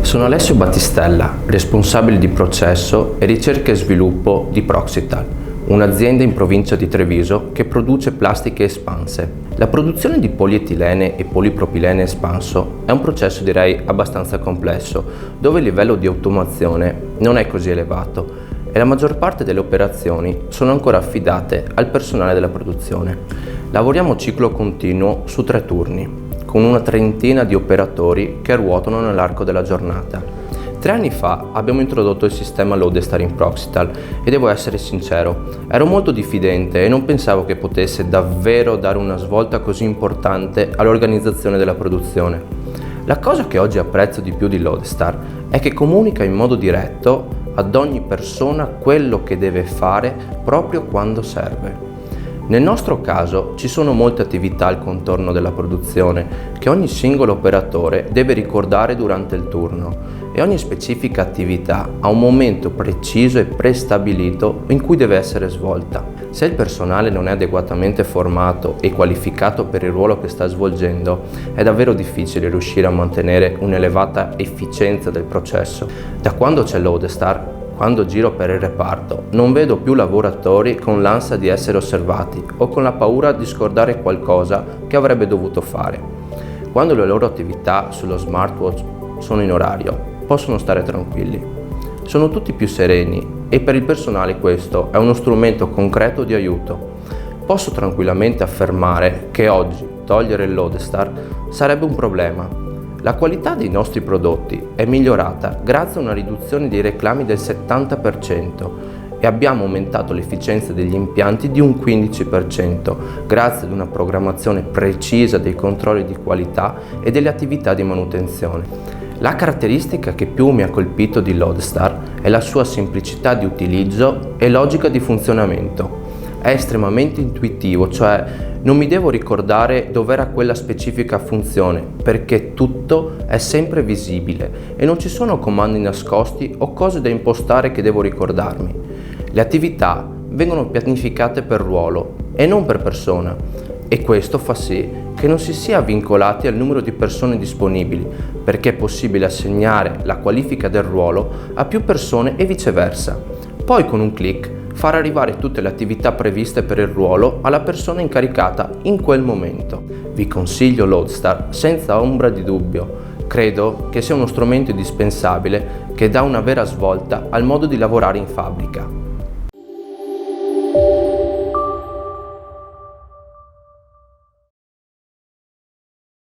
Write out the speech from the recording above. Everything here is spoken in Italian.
Sono Alessio Battistella, responsabile di processo e ricerca e sviluppo di Proxital, un'azienda in provincia di Treviso che produce plastiche espanse. La produzione di polietilene e polipropilene espanso è un processo direi abbastanza complesso, dove il livello di automazione non è così elevato e la maggior parte delle operazioni sono ancora affidate al personale della produzione. Lavoriamo a ciclo continuo su 3 turni, con una trentina di operatori che ruotano nell'arco della giornata. 3 anni fa abbiamo introdotto il sistema Lodestar in Proxital e devo essere sincero, ero molto diffidente e non pensavo che potesse davvero dare una svolta così importante all'organizzazione della produzione. La cosa che oggi apprezzo di più di Lodestar è che comunica in modo diretto ad ogni persona quello che deve fare proprio quando serve. Nel nostro caso ci sono molte attività al contorno della produzione che ogni singolo operatore deve ricordare durante il turno e ogni specifica attività ha un momento preciso e prestabilito in cui deve essere svolta. Se il personale non è adeguatamente formato e qualificato per il ruolo che sta svolgendo, è davvero difficile riuscire a mantenere un'elevata efficienza del processo. Da quando c'è Lodestar, quando giro per il reparto, non vedo più lavoratori con l'ansia di essere osservati o con la paura di scordare qualcosa che avrebbe dovuto fare. Quando le loro attività sullo smartwatch sono in orario, possono stare tranquilli. Sono tutti più sereni e per il personale questo è uno strumento concreto di aiuto. Posso tranquillamente affermare che oggi togliere il Lodestar sarebbe un problema. La qualità dei nostri prodotti è migliorata grazie a una riduzione dei reclami del 70% e abbiamo aumentato l'efficienza degli impianti di un 15% grazie ad una programmazione precisa dei controlli di qualità e delle attività di manutenzione. La caratteristica che più mi ha colpito di Lodestar è la sua semplicità di utilizzo e logica di funzionamento. È estremamente intuitivo, cioè non mi devo ricordare dov'era quella specifica funzione perché tutto è sempre visibile e non ci sono comandi nascosti o cose da impostare che devo ricordarmi. Le attività vengono pianificate per ruolo e non per persona e questo fa sì che non si sia vincolati al numero di persone disponibili perché è possibile assegnare la qualifica del ruolo a più persone e viceversa. Poi con un click far arrivare tutte le attività previste per il ruolo alla persona incaricata in quel momento. Vi consiglio Lodestar senza ombra di dubbio. Credo che sia uno strumento indispensabile che dà una vera svolta al modo di lavorare in fabbrica.